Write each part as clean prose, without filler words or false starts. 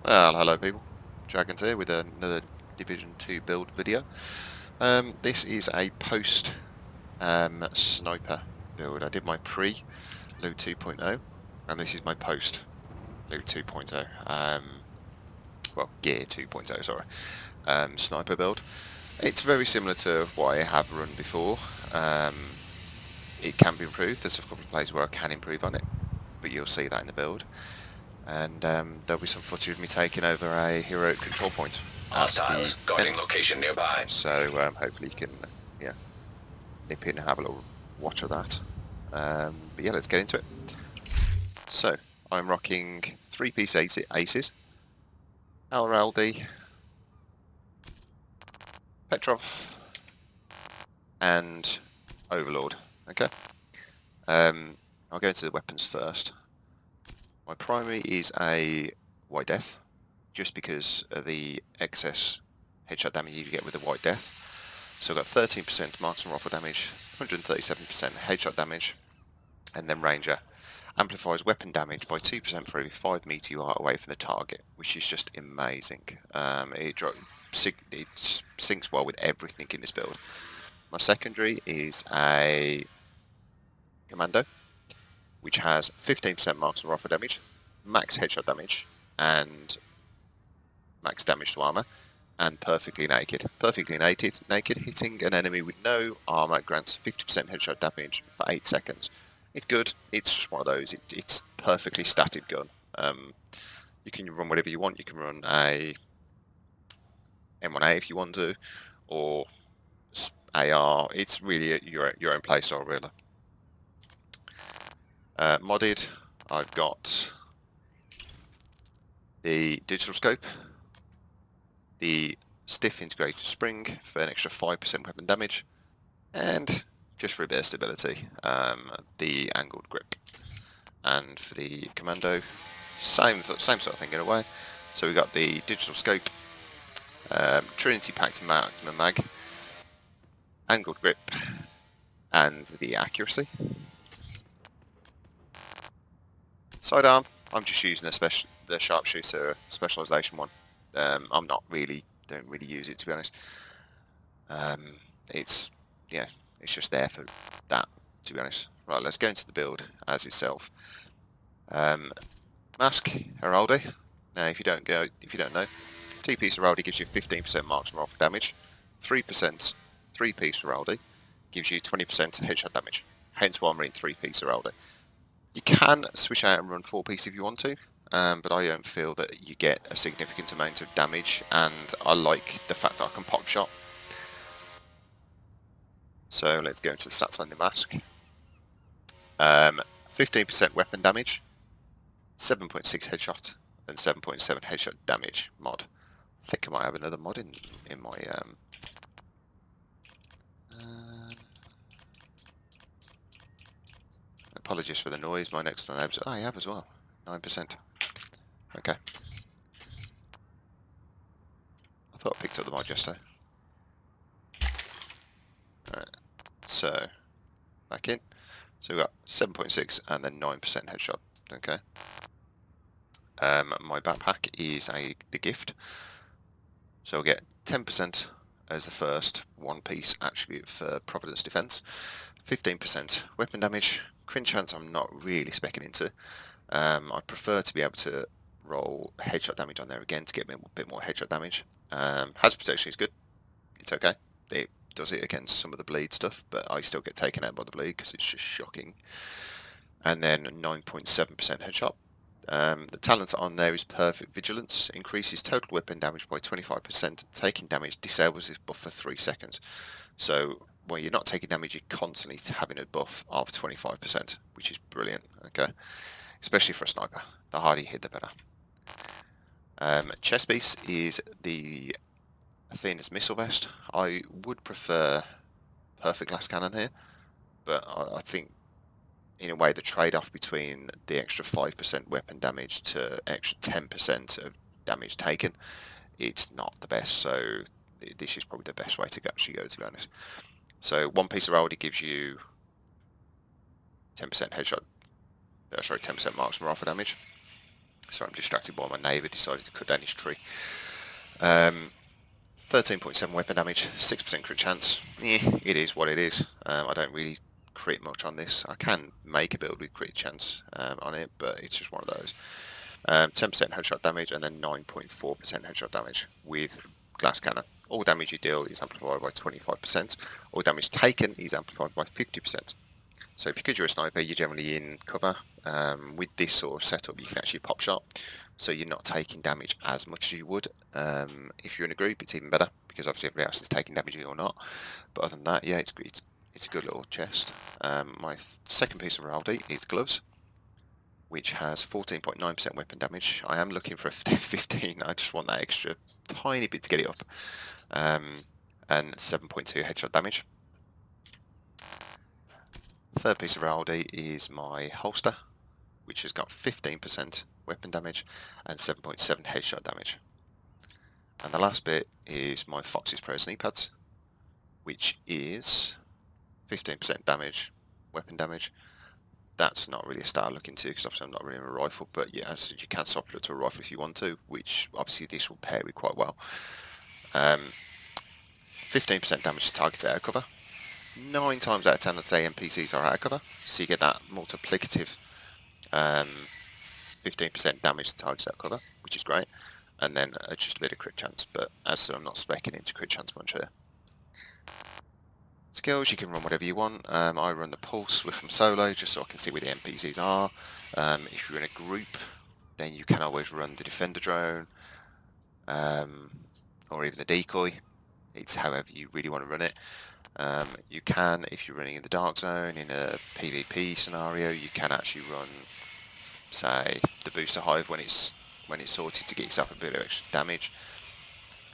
Well, hello people, Dragons here with another Division 2 build video. This is a post sniper build. I did my pre loot 2.0 and this is my post loot 2.0, well gear 2.0 sorry, sniper build. It's very similar to what I have run before. It can be improved. There's a couple of places where I can improve on it, but you'll see that in the build. And there'll be some footage of me taking over a heroic control point. Hostiles guarding location nearby. So hopefully you can nip in and have a little watch of that. But yeah, let's get into it. So I'm rocking 3-piece aces, Alraldi, Petrov, and Overlord. Okay. I'll go into the weapons first. My primary is a White Death, just because of the excess headshot damage you get with the White Death. So I've got 13% marksman rifle damage, 137% headshot damage, and then Ranger amplifies weapon damage by 2% for every 5 meter you are away from the target, which is just amazing. It syncs well with everything in this build. My secondary is a Commando, which has 15% marksman rifle damage, max headshot damage, and max damage to armor, and perfectly naked. Perfectly naked, hitting an enemy with no armor grants 50% headshot damage for 8 seconds. It's good. It's just one of those. It's perfectly statted gun. You can run whatever you want. You can run a M1A if you want to, or AR. It's really your own playstyle, really. Modded, I've got the digital scope, the stiff integrated spring for an extra 5% weapon damage, and just for a bit of stability, the angled grip. And for the Commando, same sort of thing in a way. So we've got the digital scope, Trinity packed Magnum mag, angled grip, and the accuracy. Sidearm, I'm just using the sharpshooter specialization one. Don't really use it, to be honest. It's just there for that, to be honest. Right, let's go into the build as itself. Mask Heraldi. Now, if you don't know, 2-piece Heraldi gives you 15% marksman rifle damage. 3% 3-piece Heraldi gives you 20% headshot damage. Hence why I'm running 3-piece Heraldi. You can switch out and run 4-piece if you want to, but I don't feel that you get a significant amount of damage, and I like the fact that I can pop shot. So let's go into the stats on the mask. 15% weapon damage, 7.6 headshot, and 7.7 headshot damage mod. I think I might have another mod in my apologies for the noise. My next one I have as well. 9%. Okay. I thought I picked up the mod yesterday. Alright. So back in. So we've got 7.6 and then 9% headshot. Okay. My backpack is the gift. So we'll get 10% as the first 1-piece attribute for Providence Defense. 15% weapon damage. Crit chance I'm not really specking into. I'd prefer to be able to roll headshot damage on there again to get me a bit more headshot damage. Hazard protection is good. It's okay. It does it against some of the bleed stuff, but I still get taken out by the bleed because it's just shocking. And then 9.7% headshot. The talent on there is Perfect Vigilance, increases total weapon damage by 25%, taking damage disables this buff for 3 seconds. So when you're not taking damage, you're constantly having a buff of 25%, which is brilliant, okay? Especially for a sniper. The harder you hit, the better. Chest piece is the Athena's Missile Vest. I would prefer Perfect Glass Cannon here, but I think in a way the trade-off between the extra 5% weapon damage to extra 10% of damage taken, it's not the best, so this is probably the best way to actually go, to be honest. So 1-piece of Heraldi gives you 10% headshot, 10% marksman rifle damage. Sorry, I'm distracted by my neighbour decided to cut down his tree. 13.7 weapon damage, 6% crit chance. It is what it is. I don't really crit much on this. I can make a build with crit chance on it, but it's just one of those. 10% headshot damage and then 9.4% headshot damage with glass cannon. All damage you deal is amplified by 25%. All damage taken is amplified by 50%. So because you're a sniper, you're generally in cover. With this sort of setup, you can actually pop shot, so you're not taking damage as much as you would. If you're in a group, it's even better, because obviously everybody else is taking damage or not. But other than that, yeah, it's a good little chest. My second piece of RLD is gloves, which has 14.9% weapon damage. I am looking for a 15, I just want that extra tiny bit to get it up. And 7.2 headshot damage. Third piece of RLD is my holster, which has got 15% weapon damage and 7.7 headshot damage. And the last bit is my Fox's Pro sneak pads, which is 15% damage, weapon damage. That's not really a stat I look into because obviously I'm not running a rifle, but yeah, as you can swap it to a rifle if you want to, which obviously this will pair with quite well. 15% damage to targets out of cover. 9 times out of 10 I'd say NPCs are out of cover, so you get that multiplicative 15% damage to targets out of cover, which is great, and then just a bit of crit chance, but as I said, I'm not specking into crit chance much here. Skills, you can run whatever you want. I run the pulse from solo just so I can see where the NPCs are. If you're in a group, then you can always run the defender drone, or even the decoy. It's however you really want to run it. You can, if you're running in the dark zone in a PvP scenario, you can actually run, say, the booster hive when it's sorted to get yourself a bit of extra damage.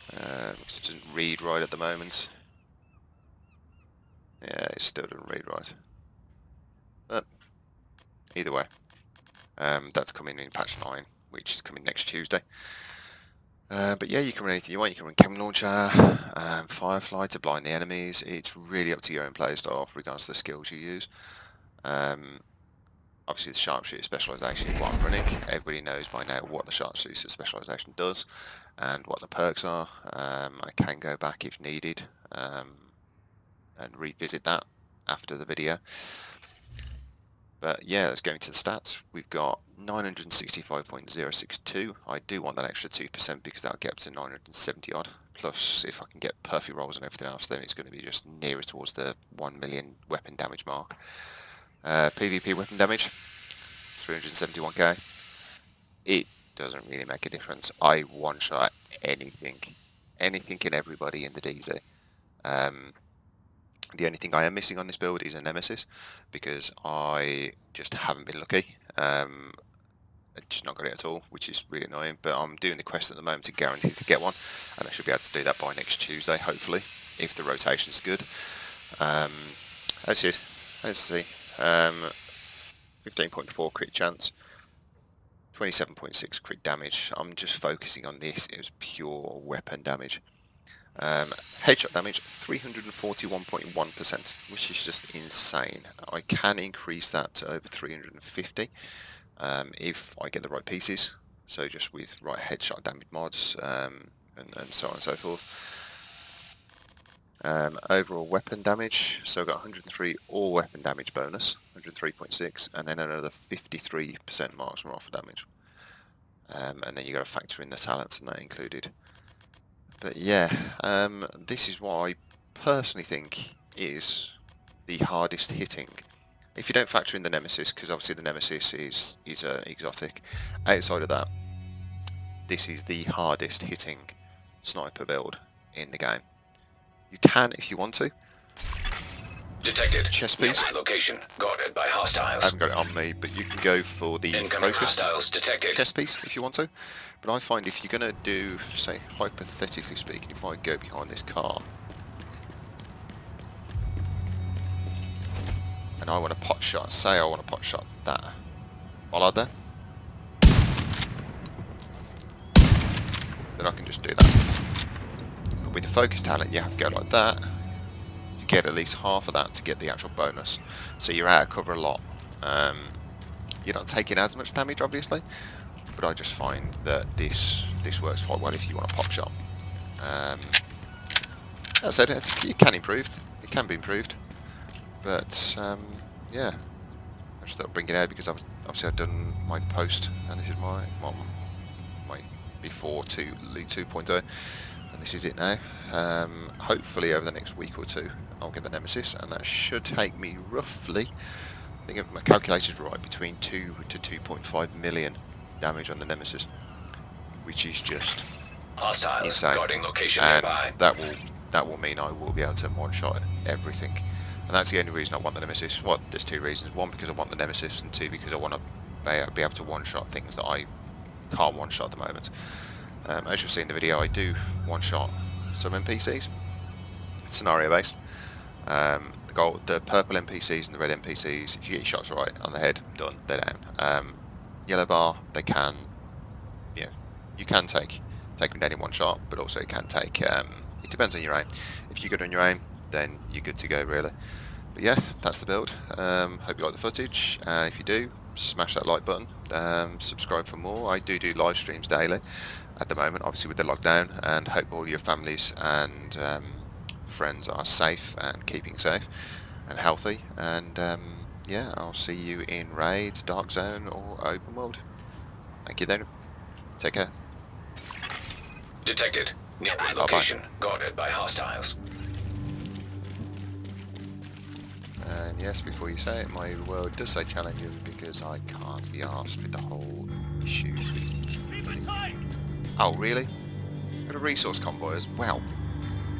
Because it doesn't read right at the moment. Yeah, it still doesn't read right. But either way, that's coming in patch 9, which is coming next Tuesday. But yeah, you can run anything you want. You can run Chem Launcher, Firefly to blind the enemies. It's really up to your own playstyle regards to the skills you use. Obviously the Sharpshooter specialisation is what I'm running. Everybody knows by now what the Sharpshooter specialisation does and what the perks are. I can go back if needed and revisit that after the video. But yeah, let's go into the stats. We've got 965.062. I do want that extra 2% because that'll get up to 970 odd. Plus, if I can get perfect rolls and everything else, then it's going to be just nearer towards the 1 million weapon damage mark. PvP weapon damage, 371k. It doesn't really make a difference. I one-shot anything and everybody in the DZ. The only thing I am missing on this build is a Nemesis, because I just haven't been lucky. I've just not got it at all, which is really annoying, but I'm doing the quest at the moment to guarantee to get one, and I should be able to do that by next Tuesday, hopefully, if the rotation's good. Let's see. 15.4 crit chance, 27.6 crit damage. I'm just focusing on this. It was pure weapon damage. Headshot damage 341.1%, which is just insane. I can increase that to over 350 if I get the right pieces, so just with right headshot damage mods and so on and so forth. Overall weapon damage, so I've got 103 all weapon damage bonus, 103.6, and then another 53% marksman rifle damage. And then you got to factor in the talents and that included. But yeah, this is what I personally think is the hardest hitting. If you don't factor in the Nemesis, because obviously the Nemesis is an exotic. Outside of that, this is the hardest hitting sniper build in the game. You can, if you want to. Detected. Chest piece. Location guarded by hostiles. I haven't got it on me, but you can go for the Incoming focused hostiles detected. chest piece if you want to. But I find if you're going to do, say, hypothetically speaking, if I go behind this car and I want a pot shot, say I want a pot shot that bollard there, then I can just do that. But with the focus talent, you have to go like that to get at least half of that to get the actual bonus. So you're out of cover a lot. You're not taking as much damage, obviously, but I just find that this works quite well if you want a pop shot. As I said, it can improve. It can be improved, but yeah, I just thought I'd bring it out because obviously I've done my post, and this is my before to League 2.0, and this is it now. Hopefully over the next week or two I'll get the Nemesis, and that should take me roughly, I think if my calculation's right, between 2 to 2.5 million damage on the Nemesis, which is just Hostiles insane. guarding location And nearby. that will mean I will be able to one-shot everything, and that's the only reason I want the Nemesis. Well, there's two reasons: one, because I want the Nemesis, and two, because I want to be able to one-shot things that I can't one-shot at the moment. As you'll see in the video, I do one-shot some NPCs, scenario-based. The purple NPCs and the red NPCs, if you get your shots right on the head, done, they're down. Yellow bar, they can, you can take them down in one shot, but also it can take, it depends on your aim. If you're good on your aim, then you're good to go, really. But yeah, that's the build. Hope you like the footage. If you do, smash that like button. Subscribe for more. I do live streams daily at the moment, obviously with the lockdown, and hope all your families and friends are safe and keeping safe and healthy. And yeah, I'll see you in raids, dark zone, or open world. Thank you then. Take care. Detected. Nearby location guarded by hostiles. And yes, before you say it, my world does say challenges because I can't be arsed with the whole issue. Oh, really? Got a resource convoy as well?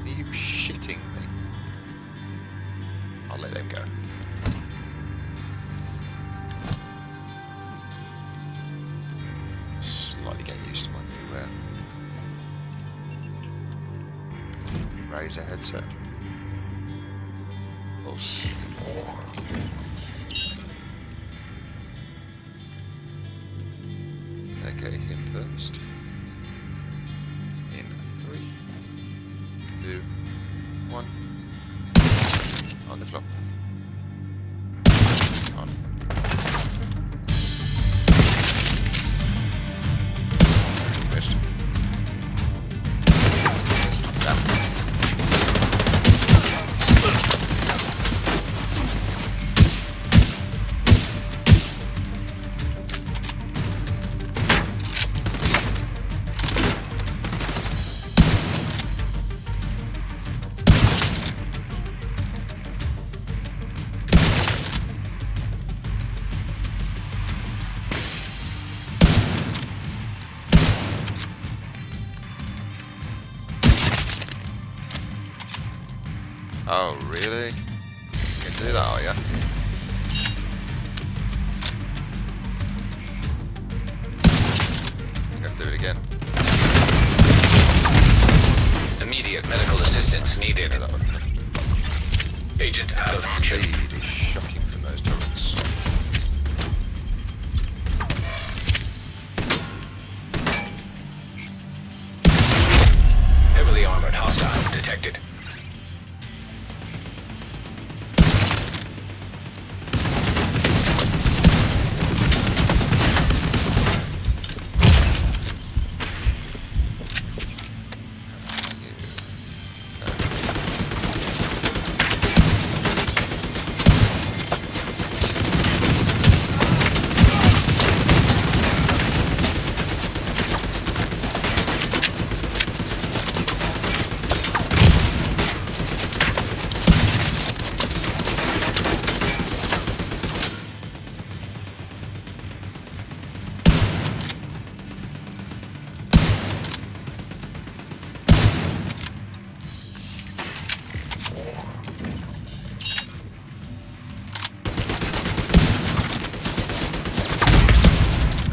Are you shitting me? I'll let them go. Slightly getting used to my new Razer headset. Close. Take him first. In 3, 2, 1. On the floor. On. Missed. Missed. Down. Oh, really? You can do that, are ya? I'm gonna do it again. Immediate medical assistance needed. Yeah, that one. Agent out of action. Speed is shocking from those turrets. Heavily armored hostile detected.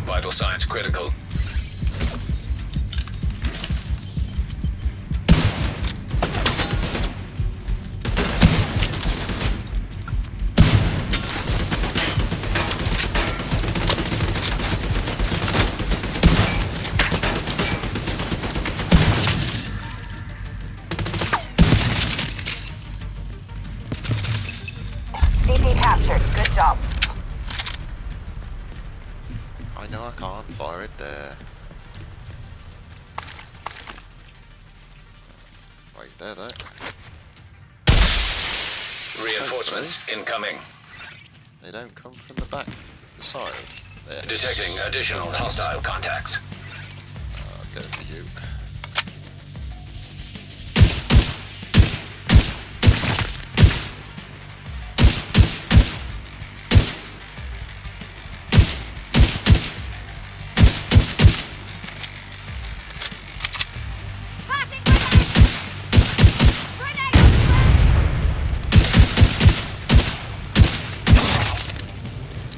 Vital signs critical. CP captured. Good job. I know I can't fire it there. Right there, though. Reinforcements incoming. They don't come from the back, the side. There. Detecting additional hostile contacts. I'll go for you.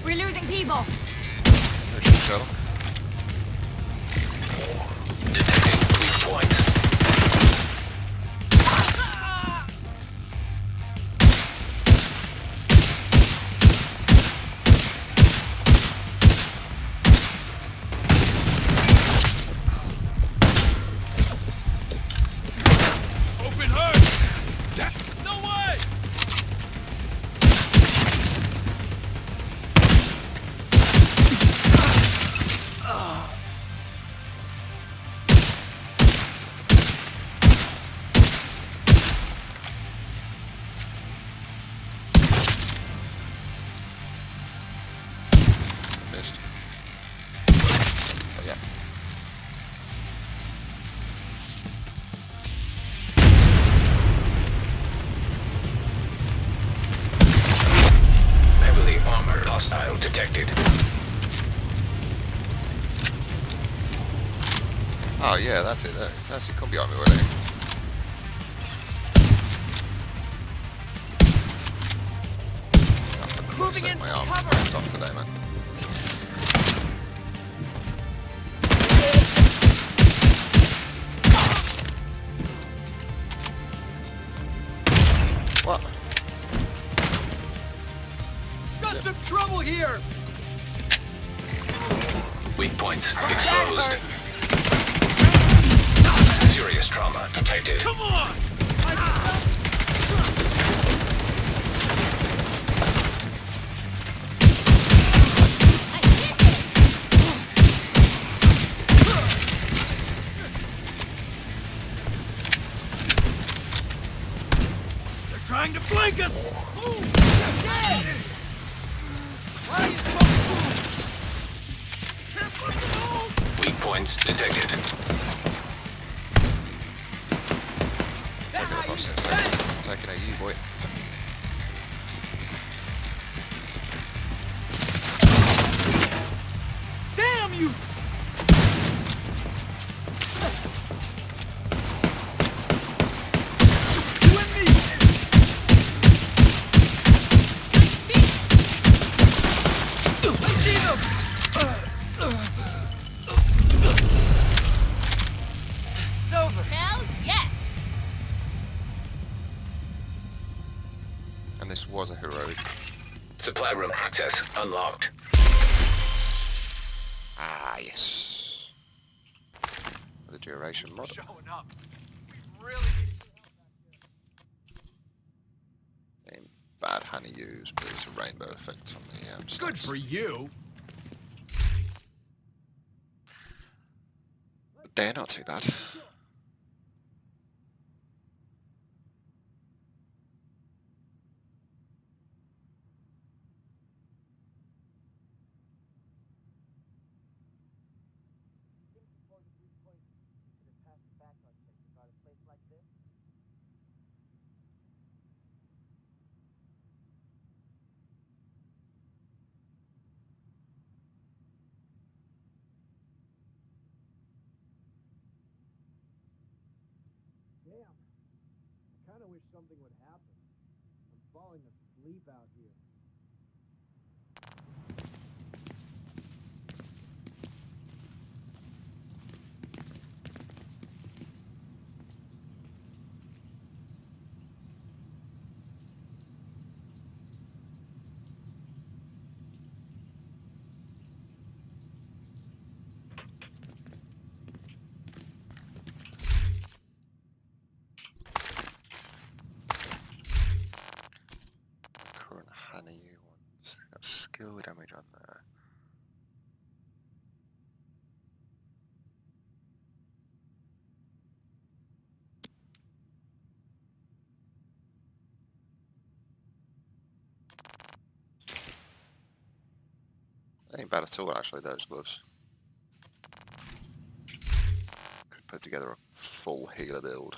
We're losing people. There's your shuttle. Detecting weak points. Open her! No way! Missed. Oh, yeah. Heavily armored hostile detected. Oh, yeah, that's it. That's it. Can't be on me, will it? Moving in My for arm cover. bounced off today, man. What? Got some trouble here! Weak points exposed. Serious trauma detected. Come on! They're trying to flank us! Move! Dead! Why are you supposed to move? Can't fucking move! Weak points detected. Taking a boss in a second. Taking a you, boy. Damn you! You and me! I see them! It's over. Hell yes. And this was a heroic. Supply room access unlocked. Ah, yes. The duration mod. Showing up. We really Ain't bad honey use, but it's a rainbow effect on the good stats. for you. But they're not too bad. Damn. I kind of wish something would happen. I'm falling asleep out here. Current They ain't bad at all, actually, those gloves. Could put together a full healer build.